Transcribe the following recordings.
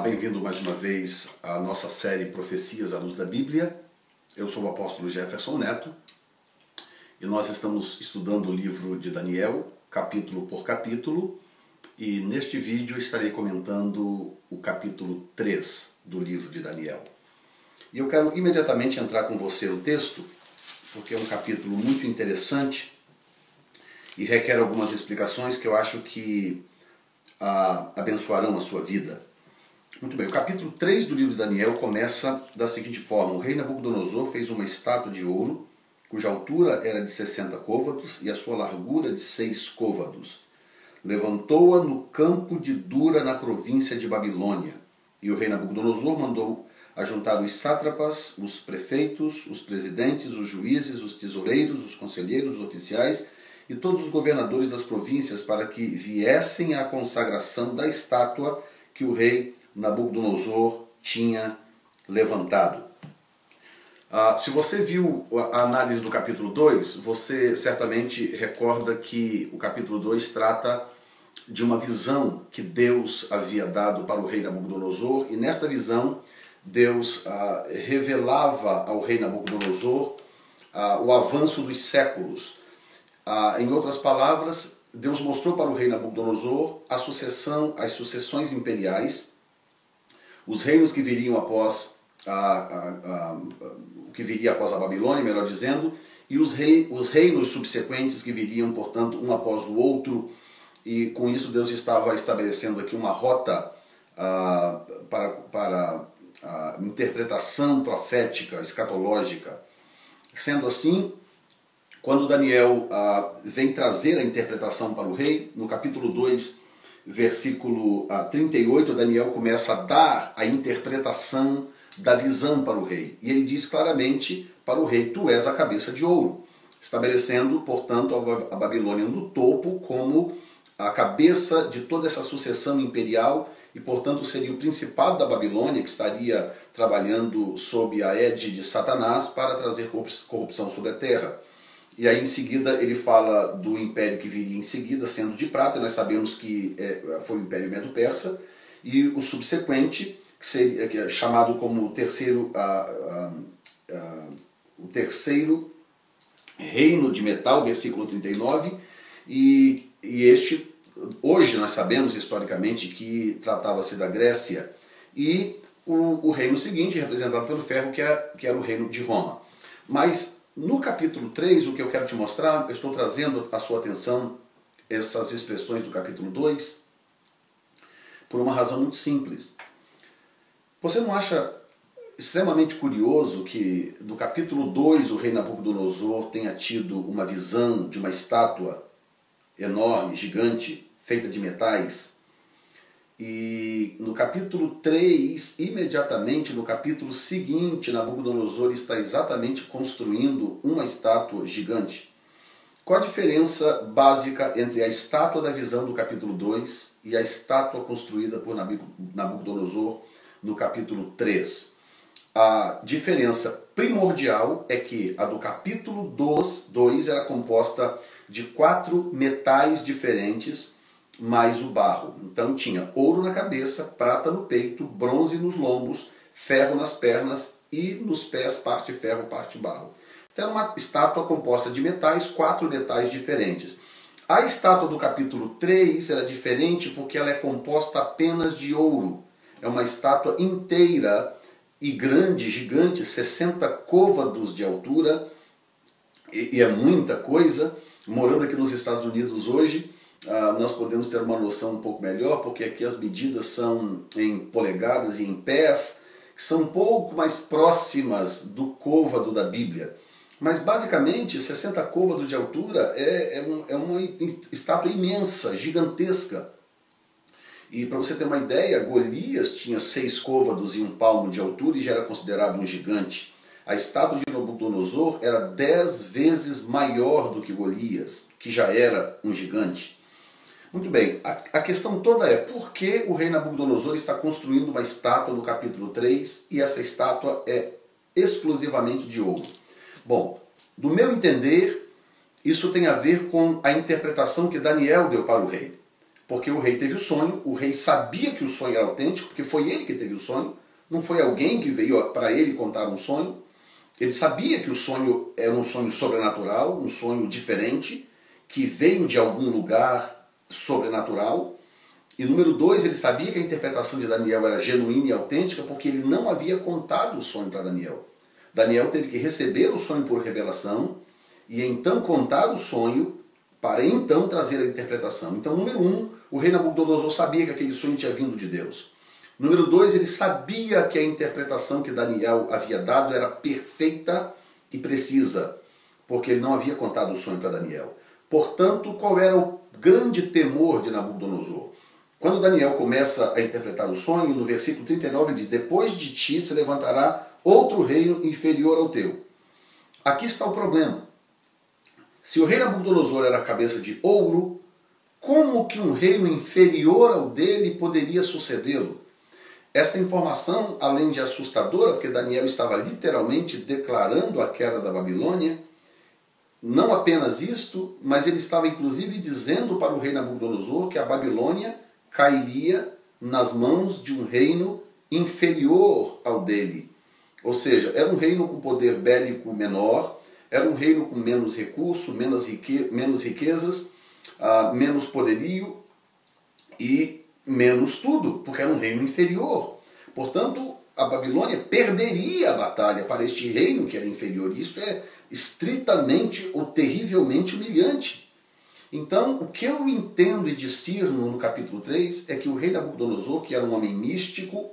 Olá, bem-vindo mais uma vez à nossa série Profecias à Luz da Bíblia. Eu sou o apóstolo Jefferson Neto e nós estamos estudando o livro de Daniel, capítulo por capítulo, e neste vídeo estarei comentando o capítulo 3 do livro de Daniel. E eu quero imediatamente entrar com você no texto, porque é um capítulo muito interessante e requer algumas explicações que eu acho que abençoarão a sua vida. Muito bem, o capítulo 3 do livro de Daniel começa da seguinte forma: o rei Nabucodonosor fez uma estátua de ouro, cuja altura era de 60 côvados e a sua largura de 6 côvados. Levantou-a no campo de Dura, na província de Babilônia. E o rei Nabucodonosor mandou ajuntar os sátrapas, os prefeitos, os presidentes, os juízes, os tesoureiros, os conselheiros, os oficiais e todos os governadores das províncias para que viessem à consagração da estátua que o rei Nabucodonosor tinha levantado. Se você viu a análise do capítulo 2, você certamente recorda que o capítulo 2 trata de uma visão que Deus havia dado para o rei Nabucodonosor, e nesta visão Deus revelava ao rei Nabucodonosor o avanço dos séculos. Em outras palavras, Deus mostrou para o rei Nabucodonosor as sucessões imperiais, os reinos que viriam após o que viria após a Babilônia, melhor dizendo, e os reinos subsequentes que viriam, portanto, um após o outro, e com isso Deus estava estabelecendo aqui uma rota para a interpretação profética, escatológica. Sendo assim, quando Daniel vem trazer a interpretação para o rei, no capítulo 2, versículo 38, Daniel começa a dar a interpretação da visão para o rei. E ele diz claramente para o rei: tu és a cabeça de ouro, estabelecendo, portanto, a Babilônia no topo como a cabeça de toda essa sucessão imperial, e, portanto, seria o principado da Babilônia que estaria trabalhando sob a égide de Satanás para trazer corrupção sobre a terra. E aí em seguida ele fala do império que viria em seguida, sendo de prata, e nós sabemos que foi o Império Medo-Persa, e o subsequente, que é chamado como o terceiro reino de metal, versículo 39, e este, hoje nós sabemos historicamente que tratava-se da Grécia, e o reino seguinte, representado pelo ferro, que era o reino de Roma. Mas no capítulo 3, o que eu quero te mostrar, eu estou trazendo à sua atenção essas expressões do capítulo 2 por uma razão muito simples. Você não acha extremamente curioso que no capítulo 2 o rei Nabucodonosor tenha tido uma visão de uma estátua enorme, gigante, feita de metais? E no capítulo 3, imediatamente no capítulo seguinte, Nabucodonosor está exatamente construindo uma estátua gigante. Qual a diferença básica entre a estátua da visão do capítulo 2 e a estátua construída por Nabucodonosor no capítulo 3? A diferença primordial é que a do capítulo 2 era composta de 4 metais diferentes, mais o barro. Então tinha ouro na cabeça, prata no peito, bronze nos lombos, ferro nas pernas e nos pés, parte ferro, parte barro. Então era uma estátua composta de metais, 4 metais diferentes. A estátua do capítulo 3 era diferente porque ela é composta apenas de ouro. É uma estátua inteira e grande, gigante, 60 côvados de altura, e é muita coisa. Morando aqui nos Estados Unidos hoje, nós podemos ter uma noção um pouco melhor, porque aqui as medidas são em polegadas e em pés, que são um pouco mais próximas do côvado da Bíblia. Mas basicamente 60 côvados de altura é uma estátua imensa, gigantesca. E para você ter uma ideia, Golias tinha 6 côvados e 1 palmo de altura e já era considerado um gigante. A estátua de Nabucodonosor era 10 vezes maior do que Golias, que já era um gigante. Muito bem, a questão toda é: por que o rei Nabucodonosor está construindo uma estátua no capítulo 3 e essa estátua é exclusivamente de ouro? Bom, do meu entender, isso tem a ver com a interpretação que Daniel deu para o rei. porque o rei teve o sonho, o rei sabia que o sonho era autêntico, porque foi ele que teve o sonho, não foi alguém que veio para ele contar um sonho. Ele sabia que o sonho era um sonho sobrenatural, um sonho diferente, que veio de algum lugar sobrenatural. E número 2, ele sabia que a interpretação de Daniel era genuína e autêntica, porque ele não havia contado o sonho para Daniel. Daniel teve que receber o sonho por revelação, e então contar o sonho, para então trazer a interpretação. Então, número 1, o rei Nabucodonosor sabia que aquele sonho tinha vindo de Deus. Número 2, ele sabia que a interpretação que Daniel havia dado era perfeita e precisa, porque ele não havia contado o sonho para Daniel. Portanto, qual era o grande temor de Nabucodonosor? Quando Daniel começa a interpretar o sonho, no versículo 39 ele diz: depois de ti se levantará outro reino inferior ao teu. Aqui está o problema. Se o rei Nabucodonosor era a cabeça de ouro, como que um reino inferior ao dele poderia sucedê-lo? Esta informação, além de assustadora, porque Daniel estava literalmente declarando a queda da Babilônia, não apenas isto, mas ele estava inclusive dizendo para o rei Nabucodonosor que a Babilônia cairia nas mãos de um reino inferior ao dele. Ou seja, era um reino com poder bélico menor, era um reino com menos recursos, menos riquezas, menos poderio e menos tudo, porque era um reino inferior. Portanto, a Babilônia perderia a batalha para este reino que era inferior. Isso é estritamente ou terrivelmente humilhante. Então, o que eu entendo e discerno no capítulo 3 é que o rei Nabucodonosor, que era um homem místico,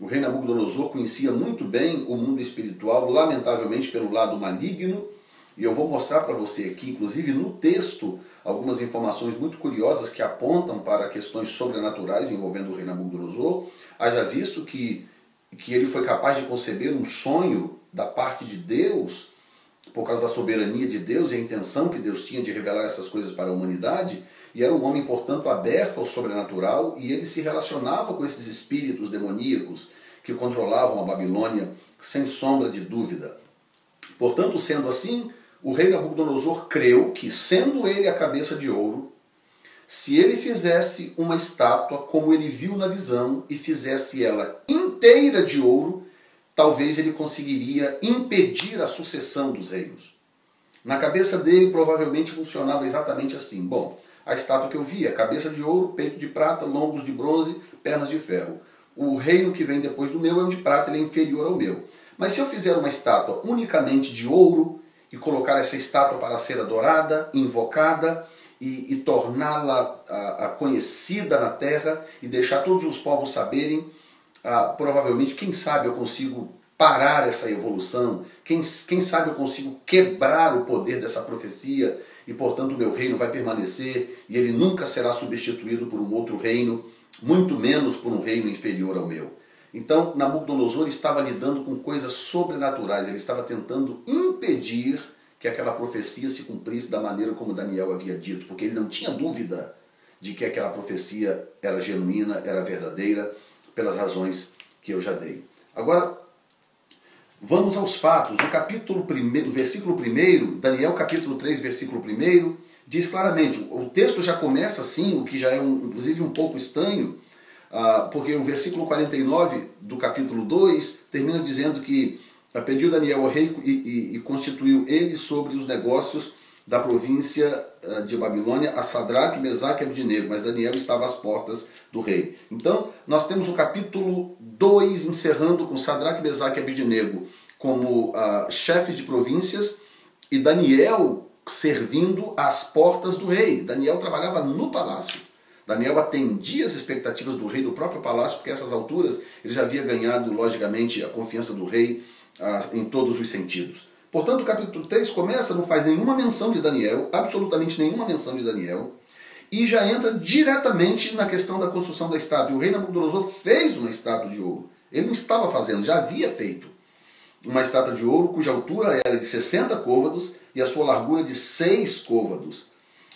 o rei Nabucodonosor conhecia muito bem o mundo espiritual, lamentavelmente pelo lado maligno, e eu vou mostrar para você aqui, inclusive no texto, algumas informações muito curiosas que apontam para questões sobrenaturais envolvendo o rei Nabucodonosor. Haja visto que ele foi capaz de conceber um sonho da parte de Deus, por causa da soberania de Deus e a intenção que Deus tinha de revelar essas coisas para a humanidade, e era um homem, portanto, aberto ao sobrenatural, e ele se relacionava com esses espíritos demoníacos que controlavam a Babilônia, sem sombra de dúvida. Portanto, sendo assim, o rei Nabucodonosor creu que, sendo ele a cabeça de ouro, se ele fizesse uma estátua como ele viu na visão e fizesse ela inteira de ouro, talvez ele conseguiria impedir a sucessão dos reinos. Na cabeça dele provavelmente funcionava exatamente assim. Bom, a estátua que eu vi é cabeça de ouro, peito de prata, lombos de bronze, pernas de ferro. O reino que vem depois do meu é o de prata, ele é inferior ao meu. Mas se eu fizer uma estátua unicamente de ouro e colocar essa estátua para ser adorada, invocada e torná-la conhecida na terra e deixar todos os povos saberem, provavelmente, quem sabe eu consigo parar essa evolução, quem sabe eu consigo quebrar o poder dessa profecia e, portanto, o meu reino vai permanecer e ele nunca será substituído por um outro reino, muito menos por um reino inferior ao meu. Então, Nabucodonosor estava lidando com coisas sobrenaturais, ele estava tentando impedir que aquela profecia se cumprisse da maneira como Daniel havia dito, porque ele não tinha dúvida de que aquela profecia era genuína, era verdadeira, pelas razões que eu já dei. Agora, vamos aos fatos. No capítulo 1, versículo 1, Daniel capítulo 3, versículo 1, diz claramente, o texto já começa assim, o que já é inclusive um pouco estranho, porque o versículo 49 do capítulo 2 termina dizendo que pediu Daniel ao rei e constituiu ele sobre os negócios da província de Babilônia a Sadraque, Mesaque e Abednego, mas Daniel estava às portas do rei. Então, nós temos o capítulo 2 encerrando com Sadraque, Mesaque e Abednego como chefes de províncias e Daniel servindo às portas do rei. Daniel trabalhava no palácio. Daniel atendia as expectativas do rei do próprio palácio, porque a essas alturas ele já havia ganhado, logicamente, a confiança do rei em todos os sentidos. Portanto, o capítulo 3 começa, não faz nenhuma menção de Daniel, absolutamente nenhuma menção de Daniel, e já entra diretamente na questão da construção da estátua. E o rei Nabucodonosor fez uma estátua de ouro. Ele não estava fazendo, já havia feito uma estátua de ouro cuja altura era de 60 côvados e a sua largura de 6 côvados.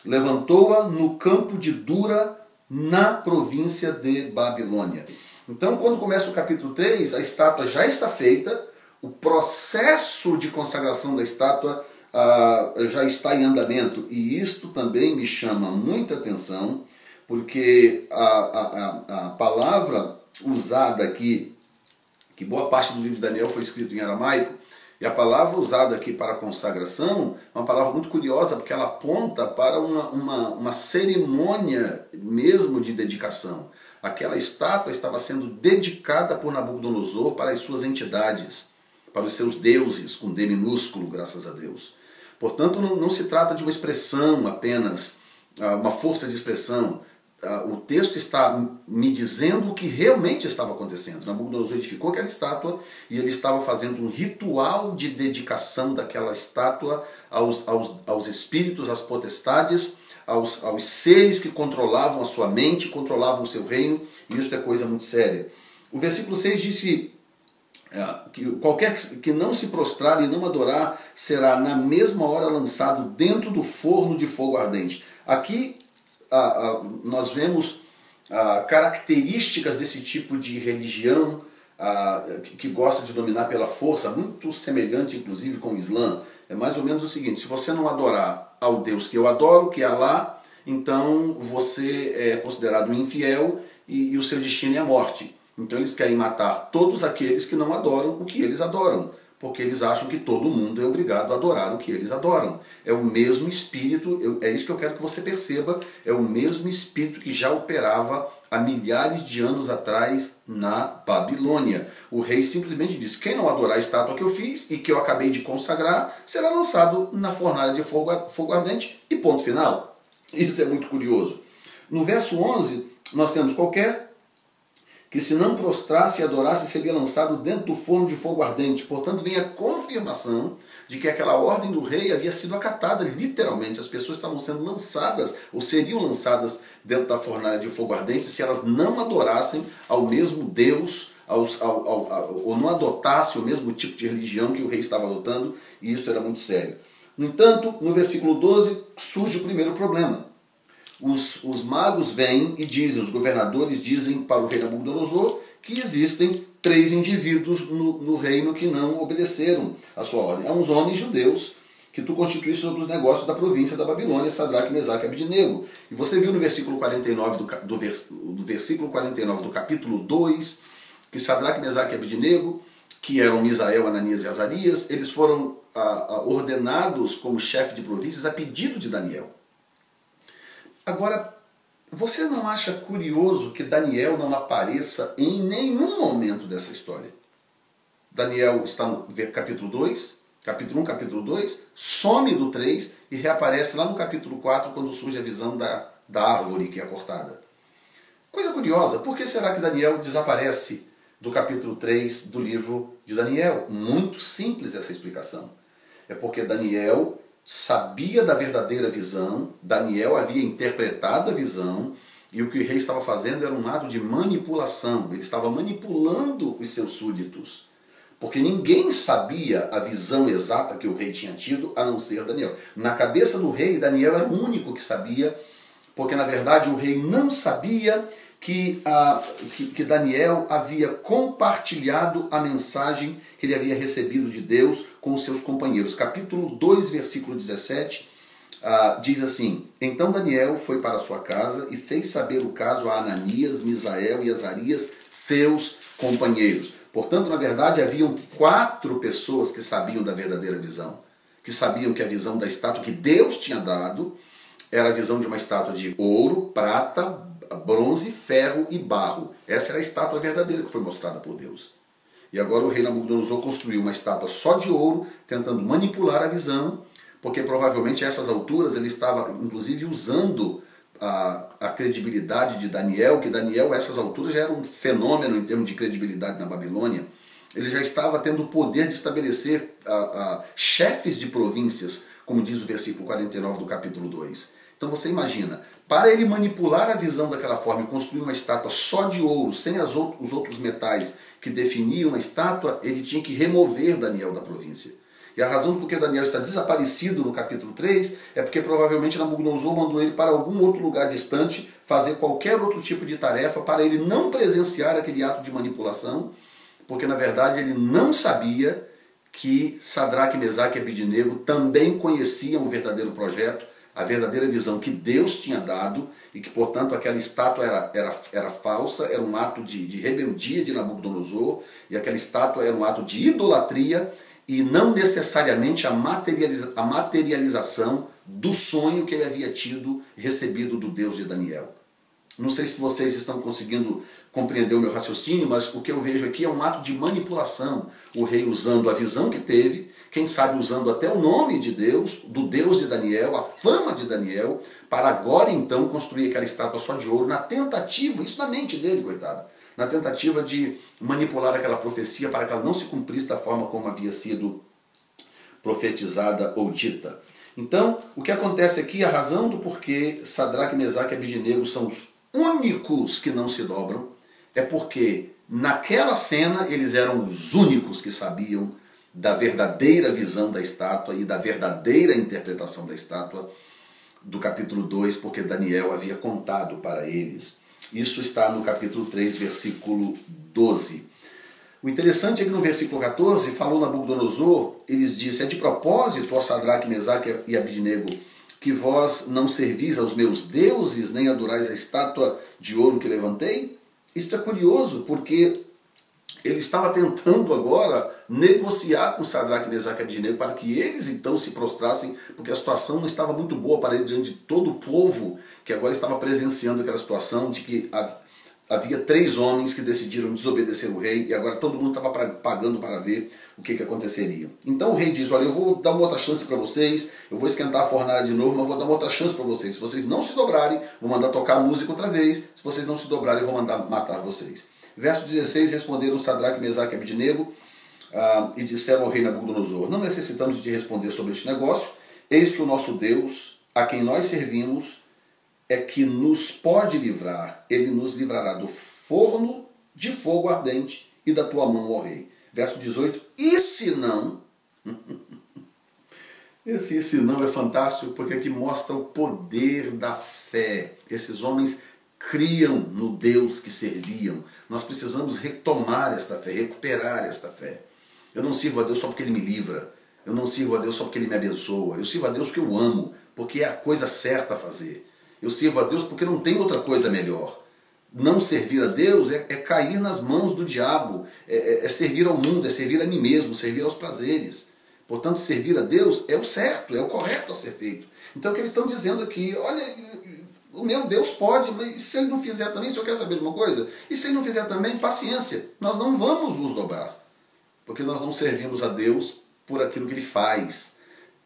Levantou-a no campo de Dura, na província de Babilônia. Então, quando começa o capítulo 3, a estátua já está feita, o processo de consagração da estátua já está em andamento. E isto também me chama muita atenção, porque a palavra usada aqui, que boa parte do livro de Daniel foi escrito em aramaico, e a palavra usada aqui para consagração é uma palavra muito curiosa, porque ela aponta para uma cerimônia mesmo de dedicação. Aquela estátua estava sendo dedicada por Nabucodonosor para as suas entidades, para os seus deuses, com D minúsculo, graças a Deus. Portanto, não se trata de uma expressão apenas, uma força de expressão. O texto está me dizendo o que realmente estava acontecendo. Nabucodonosor edificou aquela estátua e ele estava fazendo um ritual de dedicação daquela estátua aos espíritos, às potestades, aos seres que controlavam a sua mente, controlavam o seu reino, e isso é coisa muito séria. O versículo 6 diz que qualquer que não se prostrar e não adorar será na mesma hora lançado dentro do forno de fogo ardente. Aqui nós vemos características desse tipo de religião que gosta de dominar pela força, muito semelhante inclusive com o Islã. É mais ou menos o seguinte: se você não adorar ao Deus que eu adoro, que é Alá, então você é considerado um infiel e o seu destino é a morte. Então eles querem matar todos aqueles que não adoram o que eles adoram, porque eles acham que todo mundo é obrigado a adorar o que eles adoram. É o mesmo espírito, é isso que eu quero que você perceba, é o mesmo espírito que já operava há milhares de anos atrás na Babilônia. O rei simplesmente disse: quem não adorar a estátua que eu fiz e que eu acabei de consagrar, será lançado na fornalha de fogo ardente, e ponto final. Isso é muito curioso. No verso 11, nós temos: qualquer que se não prostrasse e adorasse seria lançado dentro do forno de fogo ardente. Portanto, vem a confirmação de que aquela ordem do rei havia sido acatada, literalmente. As pessoas estavam sendo lançadas, ou seriam lançadas dentro da fornalha de fogo ardente, se elas não adorassem ao mesmo Deus, ou não adotassem o mesmo tipo de religião que o rei estava adotando, e isso era muito sério. No entanto, no versículo 12, surge o primeiro problema. Os magos vêm e dizem, os governadores dizem para o rei Nabucodonosor que existem 3 indivíduos no reino que não obedeceram a sua ordem. Há uns homens judeus que tu constituíste sobre os negócios da província da Babilônia, Sadraque, Mesaque e Abednego. E você viu no versículo 49 do versículo 49 do capítulo 2 que Sadraque, Mesaque e Abednego, que eram Misael, Ananias e Azarias, eles foram ordenados como chefe de províncias a pedido de Daniel. Agora, você não acha curioso que Daniel não apareça em nenhum momento dessa história? Daniel está no capítulo 2, capítulo 1, capítulo 2, some do 3 e reaparece lá no capítulo 4, quando surge a visão da árvore que é cortada. Coisa curiosa, por que será que Daniel desaparece do capítulo 3 do livro de Daniel? Muito simples essa explicação. É porque Daniel sabia da verdadeira visão, Daniel havia interpretado a visão, e o que o rei estava fazendo era um ato de manipulação. Ele estava manipulando os seus súditos, porque ninguém sabia a visão exata que o rei tinha tido, a não ser Daniel. Na cabeça do rei, Daniel era o único que sabia, porque na verdade o rei não sabia que Daniel havia compartilhado a mensagem que ele havia recebido de Deus com os seus companheiros. Capítulo 2, versículo 17, diz assim: então Daniel foi para sua casa e fez saber o caso a Ananias, Misael e Azarias, seus companheiros. Portanto, na verdade, haviam 4 pessoas que sabiam da verdadeira visão, que sabiam que a visão da estátua que Deus tinha dado era a visão de uma estátua de ouro, prata, bronze, ferro e barro. Essa era a estátua verdadeira que foi mostrada por Deus. E agora o rei Nabucodonosor construiu uma estátua só de ouro, tentando manipular a visão, porque provavelmente a essas alturas ele estava inclusive usando a credibilidade de Daniel, que Daniel a essas alturas já era um fenômeno em termos de credibilidade na Babilônia. Ele já estava tendo o poder de estabelecer chefes de províncias, como diz o versículo 49 do capítulo 2. Então você imagina, para ele manipular a visão daquela forma e construir uma estátua só de ouro, sem os outros metais que definiam a estátua, ele tinha que remover Daniel da província. E a razão por que Daniel está desaparecido no capítulo 3 é porque provavelmente Nabucodonosor mandou ele para algum outro lugar distante fazer qualquer outro tipo de tarefa para ele não presenciar aquele ato de manipulação, porque na verdade ele não sabia que Sadraque, Mesaque e Abednego também conheciam o verdadeiro projeto, a verdadeira visão que Deus tinha dado e que, portanto, aquela estátua era falsa, era um ato de rebeldia de Nabucodonosor, e aquela estátua era um ato de idolatria e não necessariamente a materialização do sonho que ele havia tido, recebido do Deus de Daniel. Não sei se vocês estão conseguindo compreender o meu raciocínio, mas o que eu vejo aqui é um ato de manipulação. O rei usando a visão que teve, quem sabe usando até o nome de Deus, do Deus de Daniel, a fama de Daniel, para agora então construir aquela estátua só de ouro, na tentativa, isso na mente dele, coitado, na tentativa de manipular aquela profecia para que ela não se cumprisse da forma como havia sido profetizada ou dita. Então, o que acontece aqui, a razão do porquê Sadraque, Mesaque e Abednego são os únicos que não se dobram, é porque naquela cena eles eram os únicos que sabiam da verdadeira visão da estátua e da verdadeira interpretação da estátua do capítulo 2, porque Daniel havia contado para eles. Isso está no capítulo 3, versículo 12. O interessante é que no versículo 14, falou Nabucodonosor, eles disse: é de propósito, ó Sadraque, Mesaque e Abednego, que vós não servis aos meus deuses, nem adorais a estátua de ouro que levantei? Isto é curioso, porque ele estava tentando agora negociar com Sadraque, Mesaque e Abednego para que eles então se prostrassem, porque a situação não estava muito boa para ele diante de todo o povo que agora estava presenciando aquela situação de que havia 3 homens que decidiram desobedecer o rei e agora todo mundo estava pagando para ver o que aconteceria. Então o rei diz: olha, eu vou dar uma outra chance para vocês, eu vou esquentar a fornalha de novo, mas vou dar uma outra chance para vocês. Se vocês não se dobrarem, vou mandar tocar a música outra vez. Se vocês não se dobrarem, eu vou mandar matar vocês. Verso 16, responderam Sadraque, Mesaque e Abednego e disseram ao rei Nabucodonosor: não necessitamos de responder sobre este negócio, eis que o nosso Deus, a quem nós servimos, é que nos pode livrar, ele nos livrará do forno de fogo ardente e da tua mão, ó rei. Verso 18, e se não, esse "e se não" é fantástico, porque aqui mostra o poder da fé. Esses homens criam no Deus que serviam. Nós precisamos retomar esta fé, recuperar esta fé. Eu não sirvo a Deus só porque Ele me livra, eu não sirvo a Deus só porque Ele me abençoa, eu sirvo a Deus porque eu amo, porque é a coisa certa a fazer. Eu sirvo a Deus porque não tem outra coisa melhor. Não servir a Deus é cair nas mãos do diabo, é servir ao mundo, é servir a mim mesmo, servir aos prazeres. Portanto, servir a Deus é o certo, é o correto a ser feito. Então o que eles estão dizendo aqui: olha, o meu Deus pode, mas se Ele não fizer também, o senhor quer saber de uma coisa? E se Ele não fizer também, paciência, nós não vamos nos dobrar. Porque nós não servimos a Deus por aquilo que Ele faz,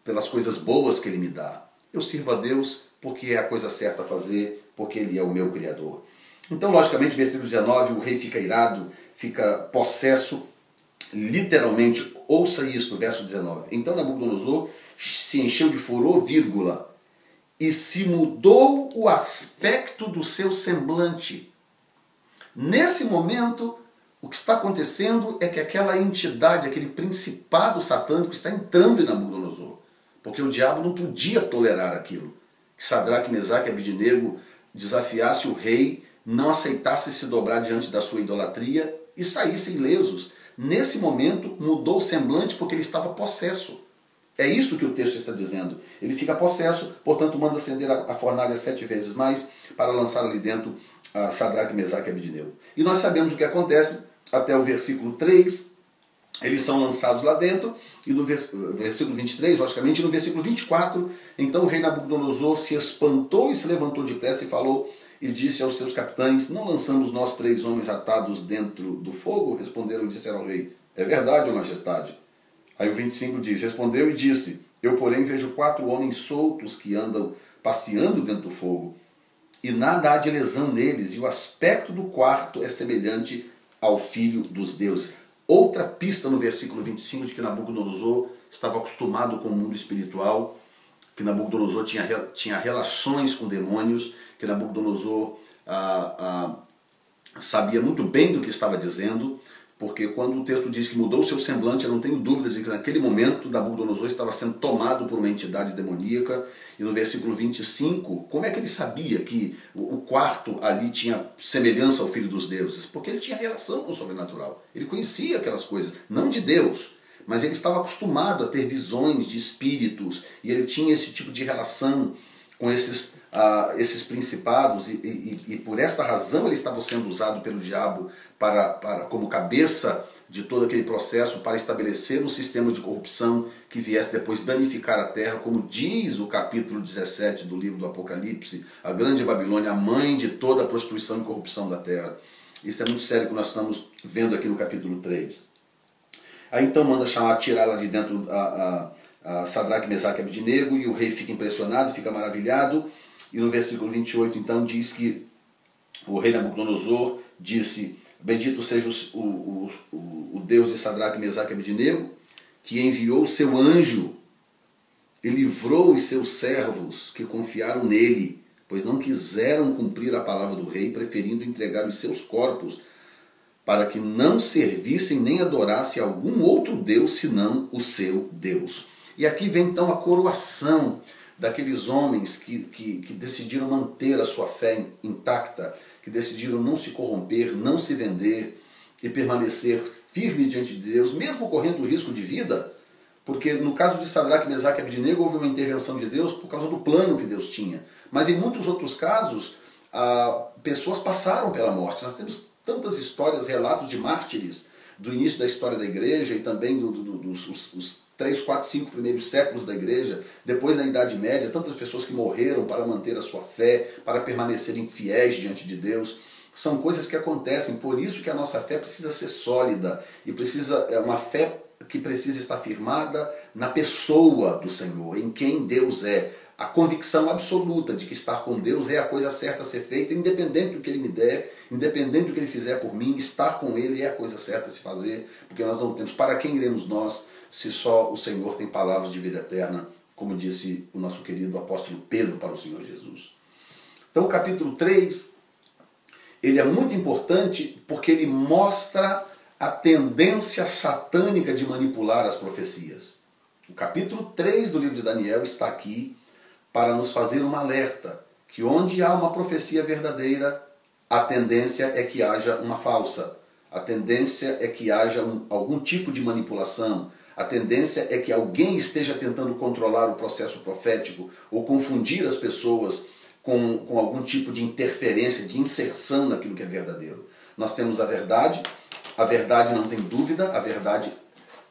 pelas coisas boas que Ele me dá. Eu sirvo a Deus porque é a coisa certa a fazer, porque Ele é o meu Criador. Então, logicamente, versículo 19, o rei fica irado, fica possesso, literalmente, ouça isto, verso 19. Então Nabucodonosor se encheu de furor, vírgula, e se mudou o aspecto do seu semblante. Nesse momento, o que está acontecendo é que aquela entidade, aquele principado satânico está entrando em Nabucodonosor, porque o diabo não podia tolerar aquilo. Que Sadraque, Mesaque e Abednego desafiasse o rei, não aceitasse se dobrar diante da sua idolatria e saíssem ilesos. Nesse momento mudou o semblante porque ele estava possesso. É isso que o texto está dizendo. Ele fica possesso, portanto manda acender a fornalha 7 vezes mais para lançar ali dentro a Sadraque, Mesaque e Abednego. E nós sabemos o que acontece até o versículo 3. Eles são lançados lá dentro, e no versículo 23, logicamente, e no versículo 24, então o rei Nabucodonosor se espantou e se levantou depressa e falou e disse aos seus capitães: não lançamos nós 3 homens atados dentro do fogo? Responderam e disseram ao rei: é verdade, ó majestade. Aí o 25 diz: respondeu e disse: eu, porém, vejo 4 homens soltos que andam passeando dentro do fogo, e nada há de lesão neles, e o aspecto do quarto é semelhante ao filho dos deuses. Outra pista no versículo 25 de que Nabucodonosor estava acostumado com o mundo espiritual, que Nabucodonosor tinha relações com demônios, que Nabucodonosor sabia muito bem do que estava dizendo, porque quando o texto diz que mudou o seu semblante, eu não tenho dúvidas de que naquele momento Nabucodonosor estava sendo tomado por uma entidade demoníaca. E no versículo 25, como é que ele sabia que o quarto ali tinha semelhança ao Filho dos Deuses? Porque ele tinha relação com o sobrenatural. Ele conhecia aquelas coisas, não de Deus, mas ele estava acostumado a ter visões de espíritos, e ele tinha esse tipo de relação com esses principados, e por esta razão ele estava sendo usado pelo diabo como cabeça de todo aquele processo para estabelecer um sistema de corrupção que viesse depois danificar a terra, como diz o capítulo 17 do livro do Apocalipse, a grande Babilônia, a mãe de toda a prostituição e corrupção da terra. Isso é muito sério que nós estamos vendo aqui no capítulo 3. Aí então manda chamar, tirar lá de dentro a Sadraque, Mesaque e Abednego, e o rei fica impressionado, fica maravilhado, e no versículo 28 então diz que o rei Nabucodonosor disse: bendito seja o Deus de Sadraque, Mesaque e Abednego, que enviou o seu anjo e livrou os seus servos que confiaram nele, pois não quiseram cumprir a palavra do rei, preferindo entregar os seus corpos para que não servissem nem adorassem algum outro Deus senão o seu Deus. E aqui vem então a coroação daqueles homens que decidiram manter a sua fé intacta, que decidiram não se corromper, não se vender e permanecer firme diante de Deus, mesmo correndo o risco de vida, porque no caso de Sadraque, Mesaque e Abednego houve uma intervenção de Deus por causa do plano que Deus tinha. Mas em muitos outros casos, pessoas passaram pela morte. Nós temos tantas histórias, relatos de mártires do início da história da igreja e também dos 3, 4, 5 primeiros séculos da igreja, depois da Idade Média, tantas pessoas que morreram para manter a sua fé, para permanecerem fiéis diante de Deus. São coisas que acontecem, por isso que a nossa fé precisa ser sólida, e é uma fé que precisa estar firmada na pessoa do Senhor, em quem Deus é. A convicção absoluta de que estar com Deus é a coisa certa a ser feita, independente do que Ele me der, independente do que Ele fizer por mim, estar com Ele é a coisa certa a se fazer, porque nós não temos para quem iremos nós, se só o Senhor tem palavras de vida eterna, como disse o nosso querido apóstolo Pedro para o Senhor Jesus. Então o capítulo 3, ele é muito importante porque ele mostra a tendência satânica de manipular as profecias. O capítulo 3 do livro de Daniel está aqui para nos fazer um alerta, que onde há uma profecia verdadeira, a tendência é que haja uma falsa. A tendência é que haja algum tipo de manipulação. A tendência é que alguém esteja tentando controlar o processo profético ou confundir as pessoas com algum tipo de interferência, de inserção naquilo que é verdadeiro. Nós temos a verdade não tem dúvida, a verdade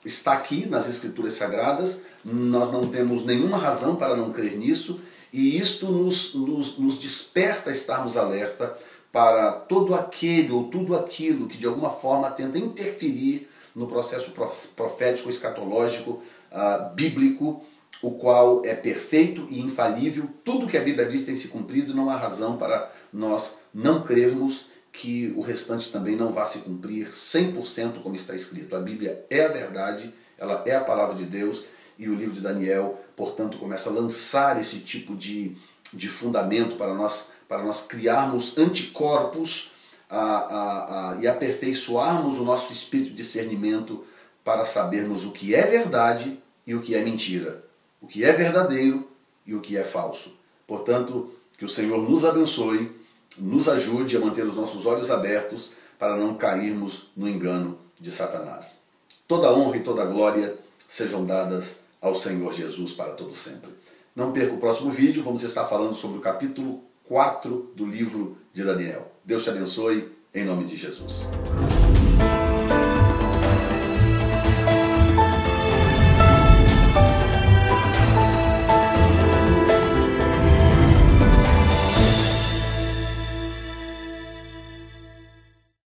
está aqui nas Escrituras Sagradas, nós não temos nenhuma razão para não crer nisso, e isto nos desperta a estarmos alerta para todo aquele ou tudo aquilo que de alguma forma tenta interferir no processo profético, escatológico, bíblico, o qual é perfeito e infalível. Tudo que a Bíblia diz tem se cumprido, não há razão para nós não crermos que o restante também não vá se cumprir 100% como está escrito. A Bíblia é a verdade, ela é a palavra de Deus, e o livro de Daniel, portanto, começa a lançar esse tipo de fundamento para nós criarmos anticorpos e aperfeiçoarmos o nosso espírito de discernimento para sabermos o que é verdade e o que é mentira, o que é verdadeiro e o que é falso. Portanto, que o Senhor nos abençoe, nos ajude a manter os nossos olhos abertos para não cairmos no engano de Satanás. Toda honra e toda glória sejam dadas ao Senhor Jesus para todo sempre. Não perca o próximo vídeo, vamos estar falando sobre o capítulo 4 do livro de Daniel. Deus te abençoe, em nome de Jesus.